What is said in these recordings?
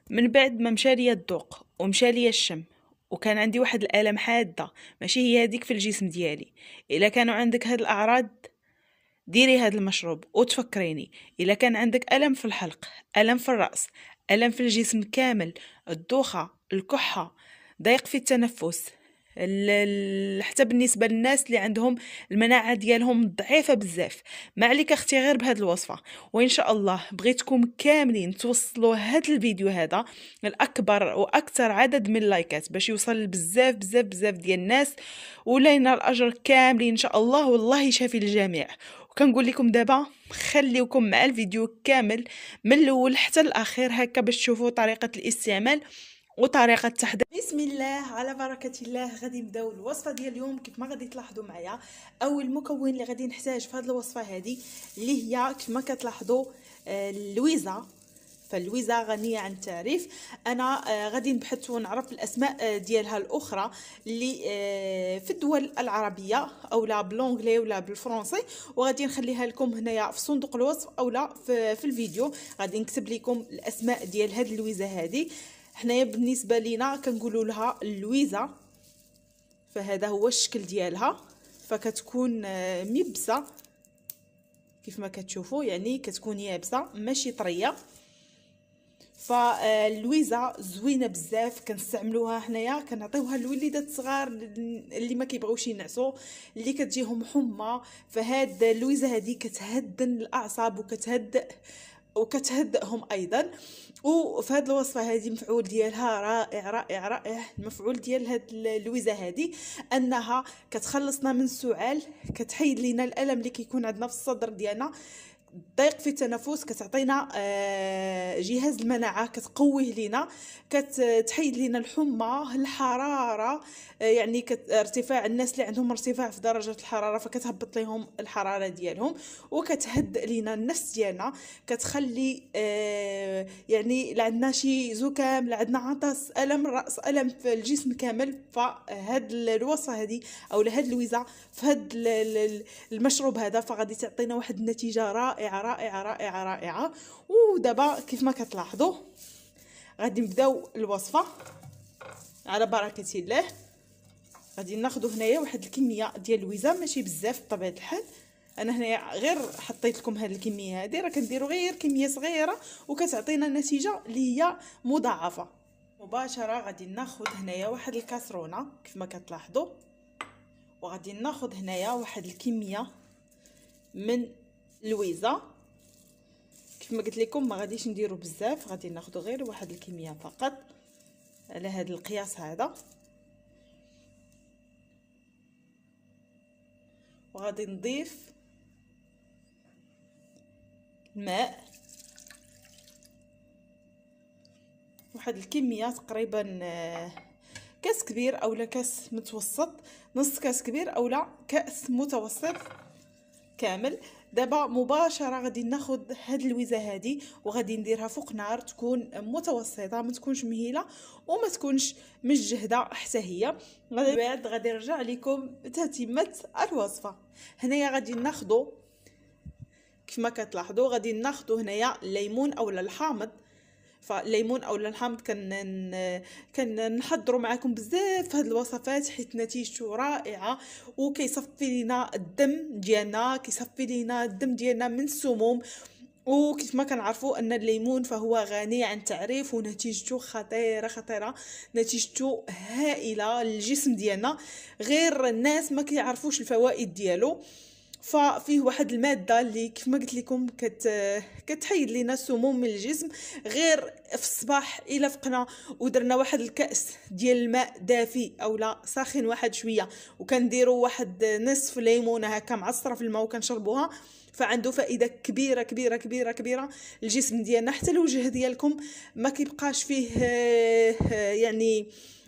من بعد ما مشى ليا الذوق ومشى ليا الشم وكان عندي واحد الالم حاده ماشي هي هذيك في الجسم ديالي. الا كانوا عندك هاد الاعراض ديري هاد المشروب وتفكريني. الا كان عندك الم في الحلق، الم في الراس، الم في الجسم كامل، الدوخه، الكحه، ضيق في التنفس، حتى بالنسبه للناس اللي عندهم المناعه ديالهم ضعيفه بزاف، ما عليك اختي غير بهاد الوصفه. وان شاء الله بغيتكم كاملين توصلوا هاد الفيديو هذا الاكبر واكثر عدد من اللايكات باش يوصل بزاف بزاف بزاف ديال الناس، ولينا الاجر كاملين ان شاء الله، والله يشافي الجميع. وكنقول لكم دابا خليوكم مع الفيديو كامل من الاول حتى الاخير هكا باش تشوفوا طريقه الاستعمال وطريقه التحضير. بسم الله على بركه الله. غادي نبداو الوصفه ديال اليوم. كيف ما غادي تلاحظوا معايا، اول مكون اللي غادي نحتاج في هذه الوصفه هذه اللي هي كيف ما كتلاحظوا اللويزه. فاللويزه غنيه عن التعريف. انا غادي نبحث ونعرف الاسماء ديالها الاخرى اللي في الدول العربيه او لا بالونغلي ولا بالفرنسي، وغادي نخليها لكم هنايا في صندوق الوصف او لا في الفيديو. غادي نكتب لكم الاسماء ديال هاد اللويزه هذه. حنايا بالنسبه لينا كنقولوا لها اللويزه. فهذا هو الشكل ديالها. فكتكون ميبسه كيف ما كتشوفوا، يعني كتكون يابسه ماشي طريه. فاللويزه زوينه بزاف، كنستعملوها حنايا، كنعطيوها للوليدات الصغار اللي ما كيبغيوش ينعسوا، اللي كتجيهم حمى. فهاد اللويزه هذه كتهدن الاعصاب وكتهدئهم ايضا. وفي هذه الوصفه هذه المفعول ديالها رائع رائع رائع. المفعول ديال هاد اللويزه هذه انها كتخلصنا من السعال، كتحيد لينا الالم اللي كيكون عندنا في الصدر ديالنا، ضيق في التنفس، كتعطينا جهاز المناعه، كتقويه لينا، كتحيد لينا الحمى، الحراره، يعني ارتفاع الناس اللي عندهم ارتفاع في درجه الحراره فكتهبط لهم الحراره ديالهم، وكتهدئ لينا النفس ديالنا، كتخلي يعني لا عندنا شي زكام، لا عندنا عطس، الم الراس، الم في الجسم كامل. فهاد الوصفه هذه او هاد اللويزه في هاد المشروب هذا فغادي تعطينا واحد النتيجه رائعه رائعه رائعه رائعه. ودابا كيف ما كتلاحظوا غادي نبداو الوصفه على بركه الله. غادي ناخذ هنايا واحد الكميه ديال اللويزه، ماشي بزاف بطبيعه الحال. انا هنايا غير حطيت لكم هذه الكميه هذه، راه كنديروا غير كميه صغيره وكتعطينا نتيجه اللي هي مضاعفه. مباشره غادي ناخذ هنايا واحد الكاسرونه كيف ما كتلاحظوا، وغادي ناخذ هنايا واحد الكميه من اللويزه. كيف ما قلت لكم ما غاديش نديروا بزاف، غادي ناخذ غير واحد الكميه فقط على هذا القياس هذا. وغادي نضيف الماء، واحد الكميه تقريبا كاس كبير اولا كاس متوسط، نص كاس كبير اولا كاس متوسط كامل. دابا مباشره غادي ناخذ هاد اللويزه هادي وغادي نديرها فوق نار تكون متوسطه، ما تكونش مهيله وما تكونش مجهده حتى هي. بعد غادي نرجع لكم تتمه الوصفه. هنايا غادي ناخذ كيف ما كتلاحظوا غادي ناخذ هنايا الليمون اولا الحامض. فالليمون اولا الحامض كنحضروا معكم بزاف هاد الوصفات حيت نتيجته رائعه، وكيصفي لينا الدم ديالنا، كيصفي لينا الدم ديالنا من السموم. وكيف ما كنعرفوا ان الليمون فهو غني عن التعريف ونتيجته خطيره خطيره، نتيجته هائله للجسم ديالنا، غير الناس ما كيعرفوش الفوائد ديالو. ففيه واحد الماده اللي كيف ما قلت لكم كتحيد لينا السموم من الجسم. غير في الصباح الا فقنا ودرنا واحد الكاس ديال الماء دافي اولا ساخن واحد شويه، وكنديروا واحد نصف ليمونه هكا معصره في الماء وكنشربوها، فعنده فائده كبيره كبيره كبيره كبيره للجسم ديالنا. حتى الوجه ديالكم ما كيبقاش فيه يعني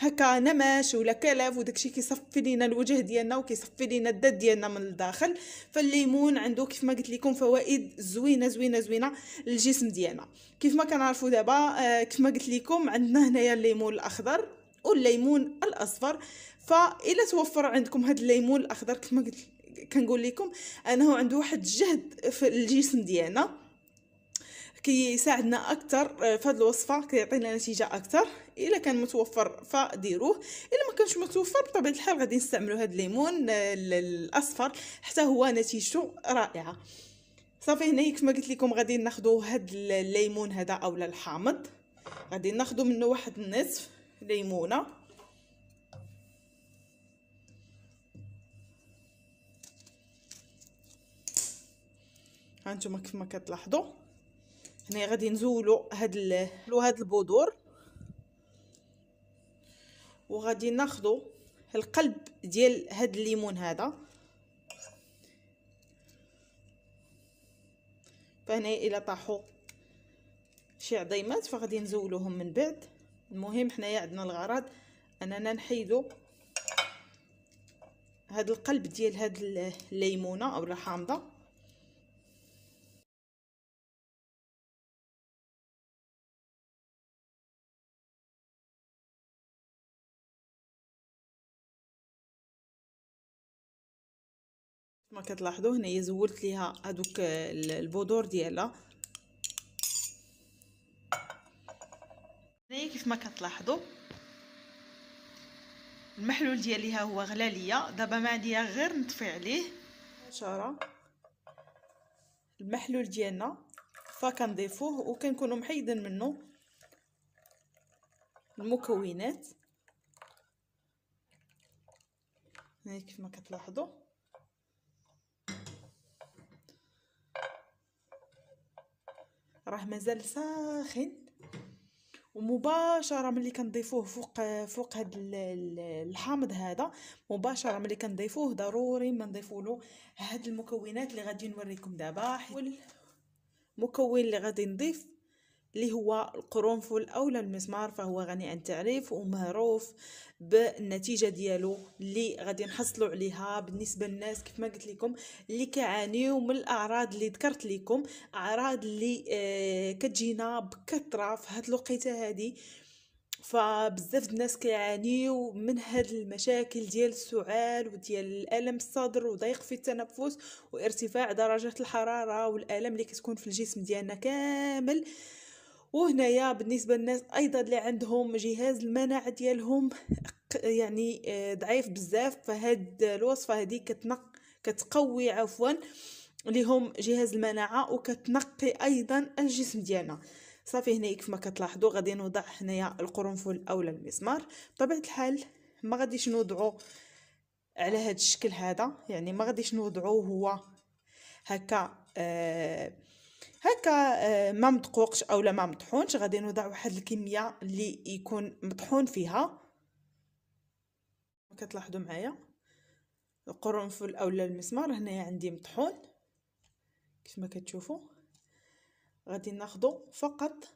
هكا نمش ولا كلف، وداكشي كيصفي لينا الوجه ديالنا وكيصفي لينا الدد ديالنا من الداخل. فالليمون عنده كيف ما قلت لكم فوائد زوينه زوينه زوينه للجسم ديالنا. كيف ما كنعرفوا دابا كيف ما قلت لكم عندنا هنايا الليمون الاخضر والليمون الاصفر. فاذا توفر عندكم هذا الليمون الاخضر كيف ما قلت كنقول لكم انه عنده واحد الجهد في الجسم ديالنا، كيساعدنا اكثر في هذه الوصفه، كيعطينا نتيجه اكثر. الا كان متوفر فديروه، الا ما كانش متوفر بطبيعه الحال غادي نستعملوا هذا الليمون الاصفر حتى هو نتيجته رائعه. صافي هنا كيف ما قلت لكم غادي ناخذوا هذا الليمون هذا اولا الحامض، غادي ناخذوا منه واحد النصف ليمونه. هانتوما كيف ما كتلاحظوا هنا غادي نزولوا هاد البذور، وغادي ناخذوا القلب ديال هاد الليمون هذا. فهنا الى طاحوا شي عظيمات فغادي نزولوهم من بعد. المهم حنايا عندنا الغرض اننا نحيدوا هاد القلب ديال هاد الليمونه او الحامضه. كما كتلاحظوا هنايا زولت ليها هذوك البذور ديالها. هنايا كيف ما كتلاحظوا المحلول ديالي ها هو غلا ليا. دابا ما عندي غير نطفي عليه مباشره المحلول ديالنا، فكنضيفوه وكنكونوا محيدين منه المكونات. هنا كيف ما كتلاحظوا راه مازال ساخن، ومباشره ملي كنضيفوه فوق هاد الحامض هذا، مباشره ملي كنضيفوه ضروري ما نضيفوا له هاد المكونات اللي غادي نوريكم دابا. المكون اللي غادي نضيف اللي هو القرنفل اولا المسمار، فهو غني عن التعريف ومعروف بالنتيجه ديالو اللي غادي نحصلوا عليها بالنسبه للناس كيف ما قلت لكم اللي كيعانيو من الاعراض اللي ذكرت لكم، اعراض اللي كتجينا بكثره في هاد الوقيته هذه. فبزاف الناس كيعانيو من هاد المشاكل ديال السعال وديال الالم الصدر وضيق في التنفس وارتفاع درجه الحراره والالم اللي كتكون في الجسم ديالنا كامل. وهنايا بالنسبه للناس ايضا اللي عندهم جهاز المناعه ديالهم يعني ضعيف بزاف، فهاد الوصفه هذه كتقوي عفوا لهم جهاز المناعه وكتنقي ايضا الجسم ديالنا. صافي هنا كيف ما كتلاحظوا غادي نوضع هنايا القرنفل اولا المسمار. بطبيعه الحال ما غاديش نوضعوا على هذا الشكل هذا، يعني ما غاديش نوضعوه هو هكا ما مدقوقش اولا ما مطحونش. غادي نوضع واحد الكميه اللي يكون مطحون فيها. كتلاحظوا معايا القرنفل اولا المسمار هنايا عندي مطحون كيف ما كتشوفوا. غادي ناخذوا فقط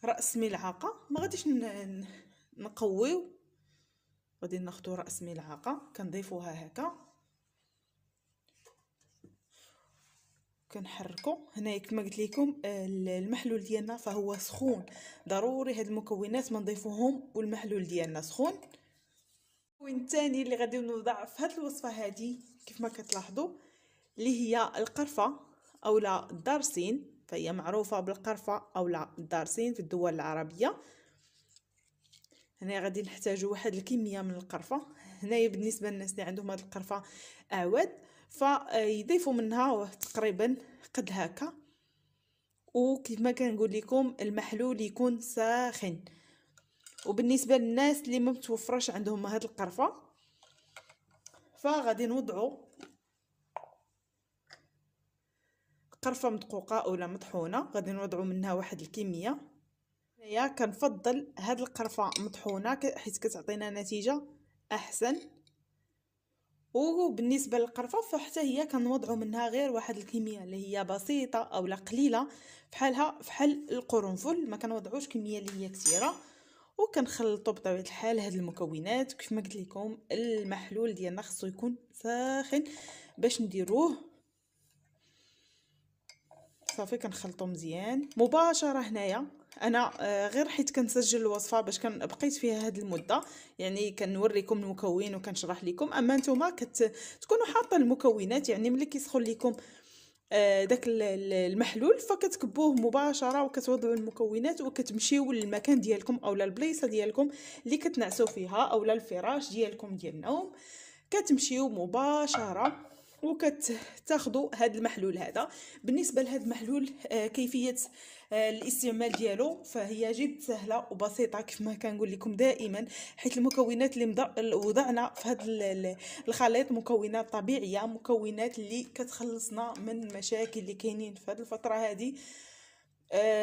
راس ملعقه، ما غاديش نقويو، غادي ناخذوا راس ملعقه كنضيفوها هكا كنحركوا. هنايا كما قلت لكم المحلول ديالنا فهو سخون، ضروري هاد المكونات ما نضيفوهم والمحلول ديالنا سخون. المكون الثاني اللي غادي نوضع في هاد الوصفه هذه كيف ما كتلاحظوا اللي هي القرفه اولا الدارسين، فهي معروفه بالقرفه اولا الدارسين في الدول العربيه. هنا غادي نحتاجوا واحد الكميه من القرفه. هنايا بالنسبه للناس اللي عندهم هاد القرفه اعواد فيضيفوا منها تقريبا قد هكا. وكيف ما كنقول لكم المحلول يكون ساخن. وبالنسبه للناس اللي ما متوفرش عندهم هاد القرفه فغادي نوضعوا قرفه مدقوقه اولا مطحونه، غادي نوضعوا منها واحد الكميه. هنايا كنفضل هاد القرفه مطحونه حيت كتعطينا نتيجه احسن. وبالنسبه للقرفه فحتى هي كنوضعوا منها غير واحد الكميه اللي هي بسيطه اولا قليله فحال القرنفل، ما كنوضعوش كميه اللي هي كثيره. وكنخلطوا بطبيعه الحال هاد المكونات. كيف ما قلت لكم المحلول ديالنا خصو يكون ساخن باش نديروه. صافي كنخلطوا مزيان مباشره. هنايا انا غير حيت كنسجل الوصفه باش بقيت فيها هاد المده، يعني كنوريكم المكون وكنشرح لكم. اما نتوما تكونوا حاطين المكونات، يعني ملي كيسخن لكم داك المحلول، فكتكبوه مباشره وكتوضعوا المكونات وكتمشيو للمكان ديالكم اولا البلايصه ديالكم اللي كتنعسوا فيها اولا الفراش ديالكم ديال النوم. كتمشيو مباشره وكتاخذوا هذا المحلول هذا. بالنسبه لهذا المحلول كيفيه الاستعمال ديالو فهي جد سهله وبسيطه كيف ما كنقول لكم دائما، حيت المكونات اللي وضعنا في هذا الخليط مكونات طبيعيه، مكونات اللي كتخلصنا من المشاكل اللي كاينين في هذه الفتره هذه.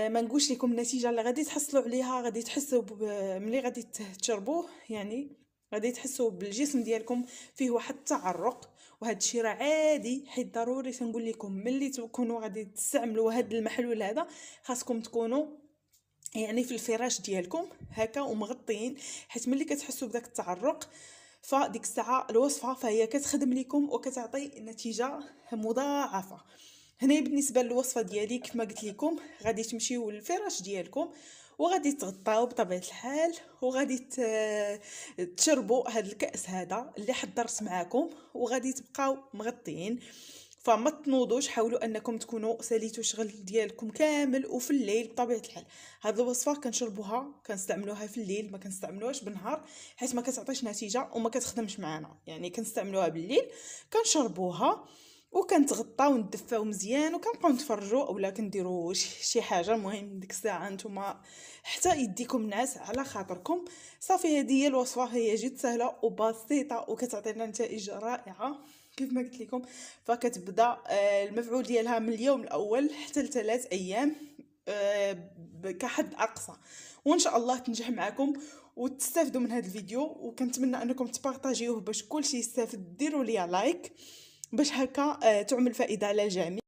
ما نقولش لكم النتيجه اللي غادي تحصلوا عليها، غادي تحسوا ملي غادي تشربوه، يعني غادي تحسوا بالجسم ديالكم فيه واحد التعرق. وهذا الشيء راه عادي، حيت ضروري تنقول لكم ملي تكونوا غادي تستعملوا هذا المحلول هذا خاصكم تكونوا يعني في الفراش ديالكم هكا ومغطيين، حيت ملي كتحسوا بداك التعرق فديك الساعه الوصفه فهي كتخدم لكم وكتعطي نتيجه مضاعفه. هنا بالنسبه للوصفه ديالي كما قلت لكم غادي تمشيو للفراش ديالكم وغادي تغطاو بطبيعه الحال وغادي تشربوا هذا الكاس هذا اللي حضرت معاكم وغادي تبقاو مغطيين. فما تنوضوش، حاولوا انكم تكونوا ساليتوا الشغل ديالكم كامل وفي الليل بطبيعه الحال. هذه الوصفه كنشربوها كنستعملوها في الليل، ما كنستعملوهاش بالنهار حيت ما كتعطيش نتيجه وما كتخدمش معنا. يعني كنستعملوها بالليل كنشربوها وكنتغطاو وندفاو مزيان وكنبقاو نتفرجوا اولا كنديروا شي حاجه. المهم ديك الساعه نتوما حتى يديكم نعاس على خاطركم. صافي، هذه هي الوصفه، هي جد سهله وبسيطه وكتعطينا نتائج رائعه كيف ما قلت لكم. فكتبدا المفعول ديالها من اليوم الاول حتى ل3 ايام كحد اقصى، وان شاء الله تنجح معكم وتستافدوا من هذا الفيديو. وكنتمنى انكم تبارطاجيوه باش كلشي يستافد. ديروا لي لايك باش هكا تعمل فائده على الجميع.